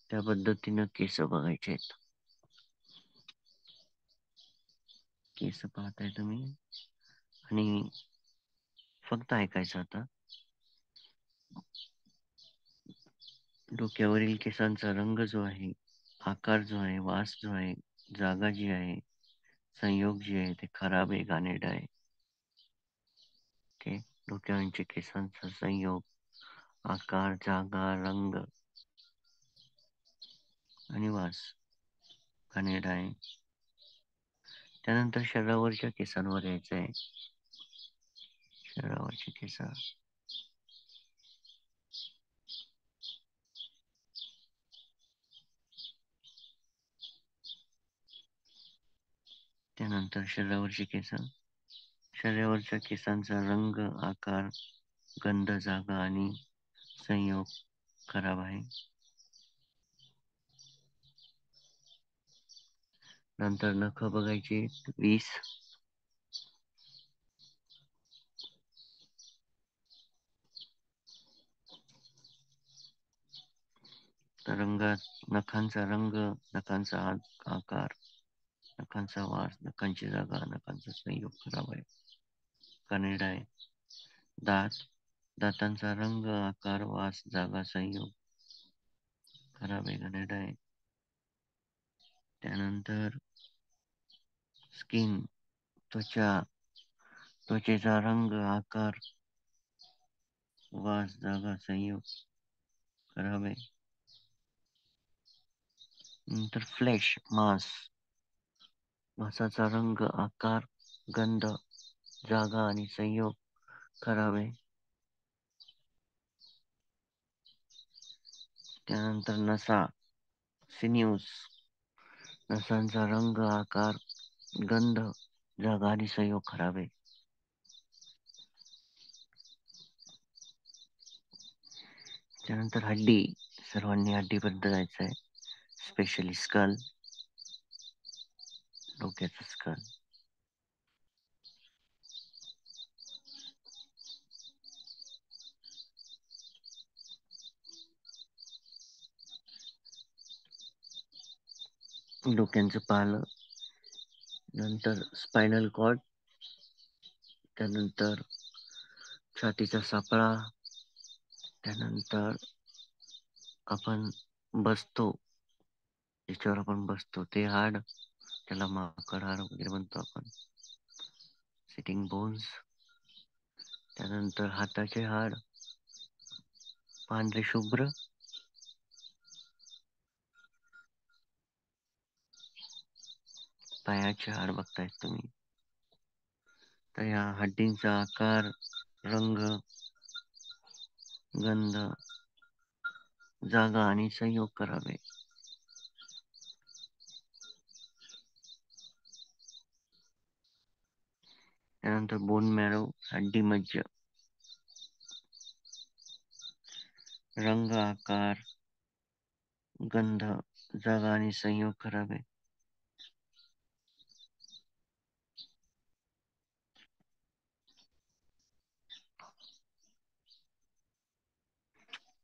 त्या पद्धतीनं केस बघायचे आहेत. केस पाहताय तुम्ही आणि फक्त ऐकायचं आता. डोक्यावरील केसांचा रंग जो आहे, आकार जो आहे, वास जो आहे, जागा जी आहे, संयोग जे आहे ते खराब आहे, घाणेरडा आहे. ओके. डोक्यावरच्या केसांचा संयोग, आकार, जागा, रंग आणि वास घाणेरडा आहे. त्यानंतर शरीरावरच्या केसांवर यायचं आहे. शरीरावरचे केस. त्यानंतर शरीरावरची केस. शरीरावरच्या केसांचा रंग, आकार, गंध, जागा आणि संयोग खराब आहे. नंतर नख बघायची 20. नखांचा रंग, नखांचा आकार, नखांचा वास, नखांची जागा, नखांचा संयोग खराब आहे, घाणेरडा आहे. दातांचा रंग, आकार, वास, जागा, संयोग खराब आहे, घाणेरडा आहे. त्यानंतर स्किन, त्वचेचा रंग, आकार, वास, जागा, संयोग खराब आहे. नंतर फ्लेश, मांसाचा रंग, आकार, गंध, जागा आणि संयोग खराब आहे. त्यानंतर नसा, सिन्यूस, नसांचा रंग, आकार, गंध, जागा आणि संयोग खराब आहे. त्यानंतर हड्डी, सर्वांनी हड्डीबद्दल जायचं आहे. स्पेशली स्कल, डोक्याचं स्कल. डोक्यांचं पालं, नंतर स्पायनल कॉर्ड, त्यानंतर छातीचा सापळा, त्यानंतर आपण बसतो, ज्याच्यावर आपण बसतो ते हाड, त्याला माकड हाड वगैरे म्हणतो आपण, सिटिंग बोन्स. त्यानंतर हाताचे हाड, पांढरे शुभ्र, पायाचे हाड बघतायत तुम्ही. तर या हड्डींचा आकार, रंग, गंध, जागा आणि संयोग करावे. त्यानंतर बोन मॅरो, हड्डी मज्जा, रंग, आकार, गंध, जागा आणि संयोग करावे.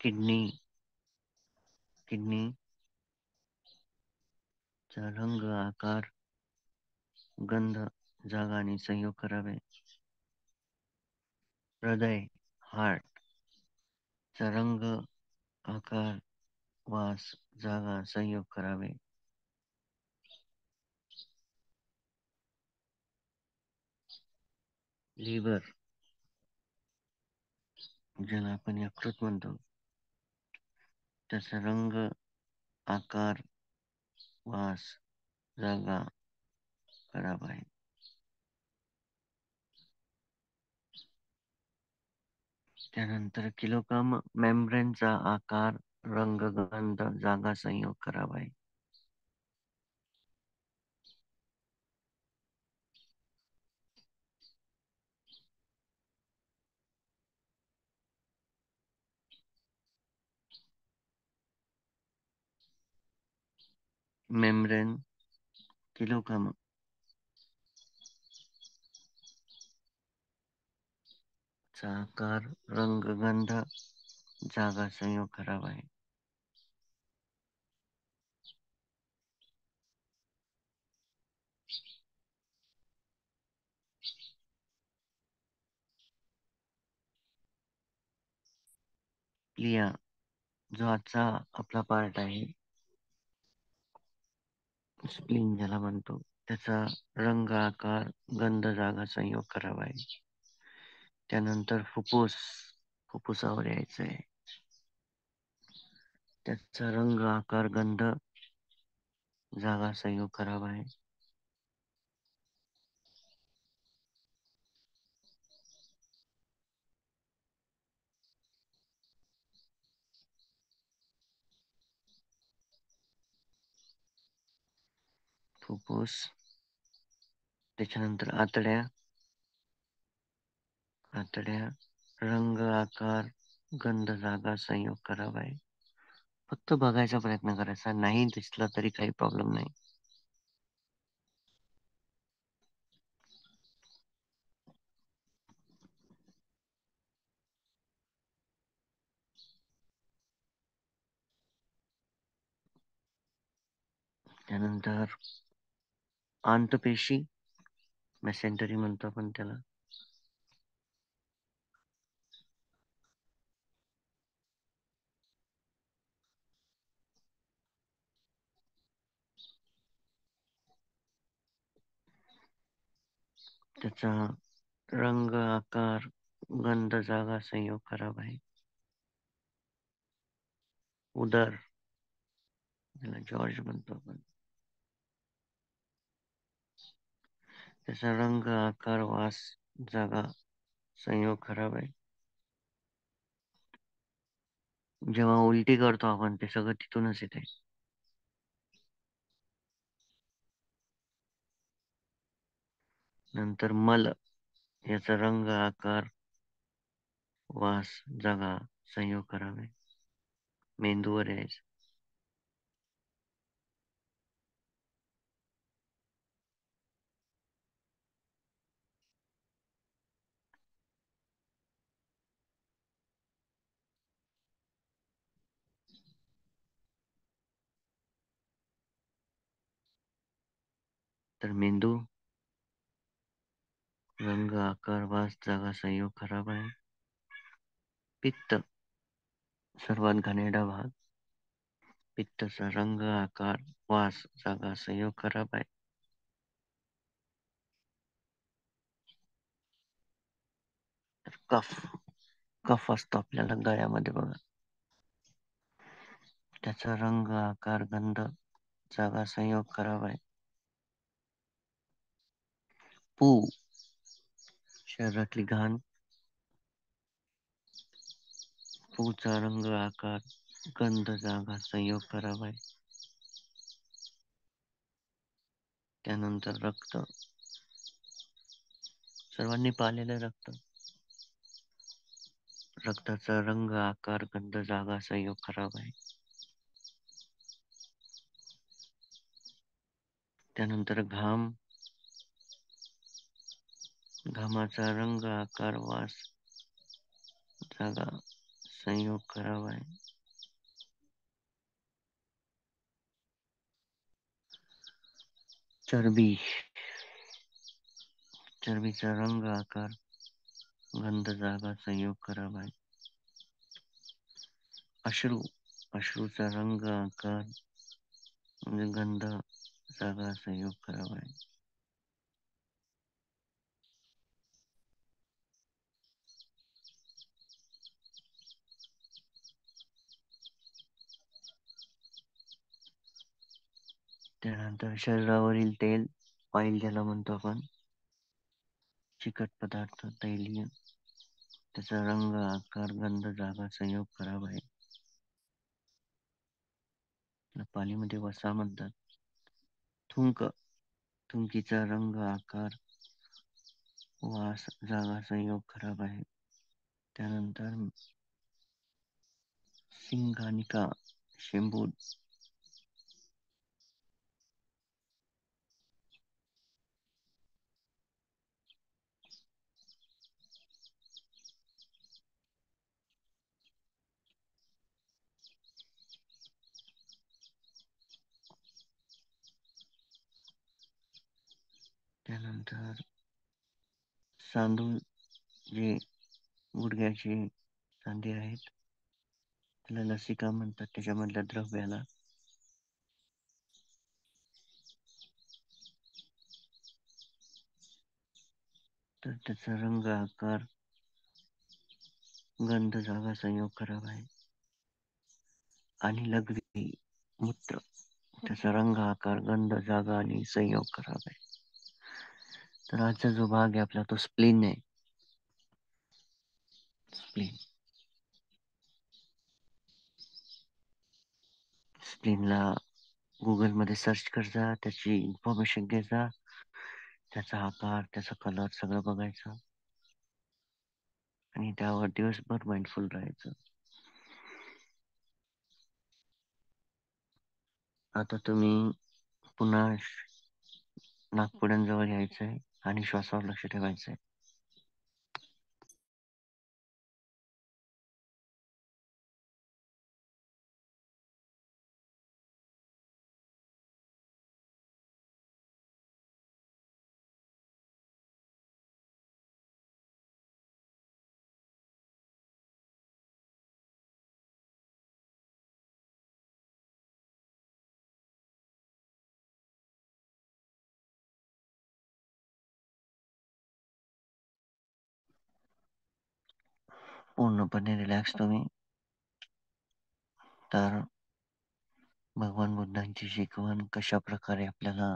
किडनी, किडनी चा रंग, आकार, गंध, जागा आणि संयोग करावे. हृदय, हार्ट चा रंग, आकार, वास, जागा, संयोग करावे. लिव्हर, ज्याला आपण यकृत म्हणतो, त्याचा रंग, आकार, वास, जागा करावा आहे. त्यानंतर किलोकम मेम्ब्रेनचा आकार, रंग, गंध, जागा, संयोग करावा आहे. मेम्ब्रेन, किलोकम चा आकार, रंग, गंध, जागा, संयोग करावा आहे. प्लिया, जो आजचा आपला पार्ट आहे, स्प्लीन ज्याला म्हणतो, त्याचा रंग, आकार, गंध, जागा, संयोग करावा आहे. त्यानंतर फुफ्फुस, फुफ्फुसावर यायचं आहे. त्याचा रंग, आकार, गंध, जागा, संयोग करावा आहे. फुफ्फुस, त्याच्यानंतर आतड्या, आतड्या, रंग, आकार, गंध, जागा, संयोग करावा आहे. फक्त बघायचा प्रयत्न करायचा, नाही दिसला तरी काही प्रॉब्लेम नाही. त्यानंतर आंतपेशी, मेसेंटरी म्हणतो आपण त्याला. त्याचा रंग, आकार, गंध, जागा, संयोग करावा आहे. उदर, ज्याला जॉर्ज म्हणतो आपण, त्याचा रंग, आकार, वास, जागा, संयोग करावा आहे. जेव्हा उलटी करतो आपण ते सगळं तिथूनच येते. नंतर मल, याचा रंग, आकार, वास, जागा, संयोग करावे. मेंदूवर यायचं. तर मेंदू, रंग, आकार, वास, जागा, संयोग करावा आहे. पित्त, सर्वात घाणेरडा भाग. पित्ताचा रंग, आकार, वास, जागा, संयोग करावा आहे. तर कफ, कफ असतो आपल्याला गळ्यामध्ये बघा, त्याचा रंग, आकार, गंध, जागा, संयोग करावा आहे. पू, शरीरातली घाण. पूचा रंग, आकार, गंध, जागा, संयोग खराब आहे. त्यानंतर रक्त, सर्वांनी पाहिलेलं रक्त. रक्ताचा रंग, आकार, गंध, जागा, संयोग खराब आहे. त्यानंतर घाम, घामाचा रंग, आकार, वास, जागा, संयोग खराब आहे. चरबी, चरबीचा रंग, आकार, गंध, जागा, संयोग खराब आहे. अश्रू, अश्रूचा रंग, आकार म्हणजे गंध, जागा, संयोग खराब आहे. त्यानंतर शरीरावरील तेल, ऑइल ज्याला म्हणतो आपण, चिकट पदार्थ, तैलीय, त्याचा रंग, आकार, गंध, जागा, संयोग खराब आहे. त्याला पालीमध्ये वसा म्हणतात. थुंक, थुंकीचा रंग, आकार, वास, जागा, संयोग खराब आहे. त्यानंतर सिंगानिका, शेंबूड, त्यानंतर सांधून, जे गुडघ्याचे सांधे आहेत त्याला लसिका म्हणतात, त्याच्यामधल्या द्रव्याला. तर त्याचा रंग, आकार, गंध, जागा, संयोग खराब आहे. आणि लघवी, मूत्र, त्याचा रंग, आकार, गंध, जागा आणि संयोग खराब आहे. तर आजचा जो भाग आहे आपला तो स्प्लीन आहे. स्प्लीन, स्प्लीनला गुगलमध्ये सर्च करजा, त्याची इन्फॉर्मेशन घ्यायचा, त्याचा आकार, त्याचा कलर सगळं बघायचं आणि त्यावर दिवसभर माइंडफुल राहायचं. आता तुम्ही पुन्हा नागपुड्यांजवळ यायचंय आणि श्वासावर लक्ष ठेवायचंय. पूर्णपणे रिलॅक्स तुम्ही. तर भगवान बुद्धांची शिकवण कशा प्रकारे आपल्याला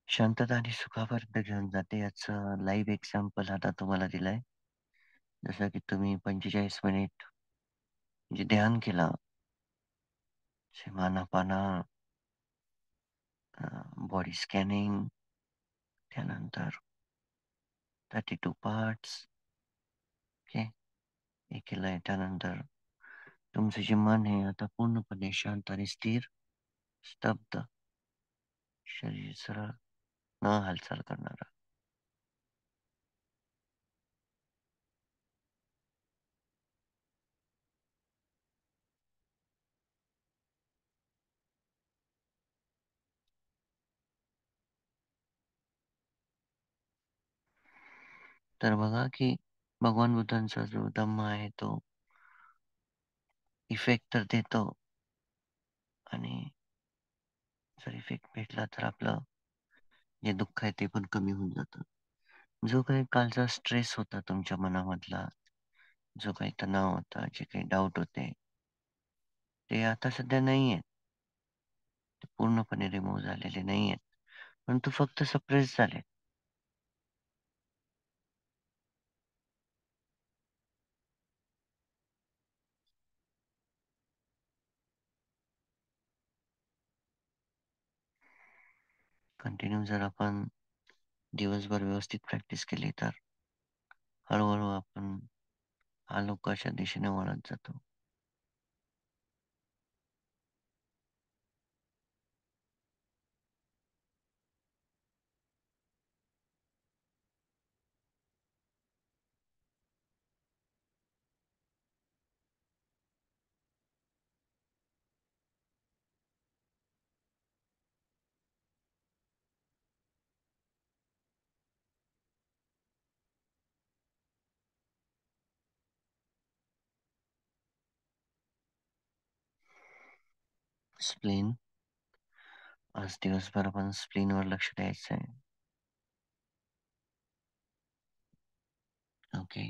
शांतता आणि सुखापर्यंत घेऊन जाते याचं लाईव्ह एक्झाम्पल आता तुम्हाला दिलंय. जसं की तुम्ही 45 मिनिट जे ध्यान केलं, मानापाना, बॉडी स्कॅनिंग, त्यानंतर 32 पार्ट्स, ओके, हे केलंय. त्यानंतर तुमचं जे मन आहे आता पूर्णपणे शांत आणि स्थिर, स्तब्ध, शरीर सरळ, न हालचाल करणारा. तर बघा की भगवान बुद्धांचा जो धम्म आहे तो इफेक्ट तर देतो, आणि जर इफेक्ट भेटला तर आपलं जे दुःख आहे ते पण कमी होऊन जातं. जो काही कालचा स्ट्रेस होता तुमच्या मनामधला, जो काही तणाव होता, जे काही डाऊट होते, ते आता सध्या नाही आहेत. ते पूर्णपणे रिमूव्ह झालेले नाही आहेत, परंतु फक्त सप्रेस झाले. कंटिन्यू जर आपण दिवसभर व्यवस्थित प्रॅक्टिस केली तर हळूहळू आपण आलोकाच्या दिशेने वळत जातो. स्प्लेन, आज दिवसभर आपण स्प्लेनवर लक्ष द्यायचं आहे. ओके.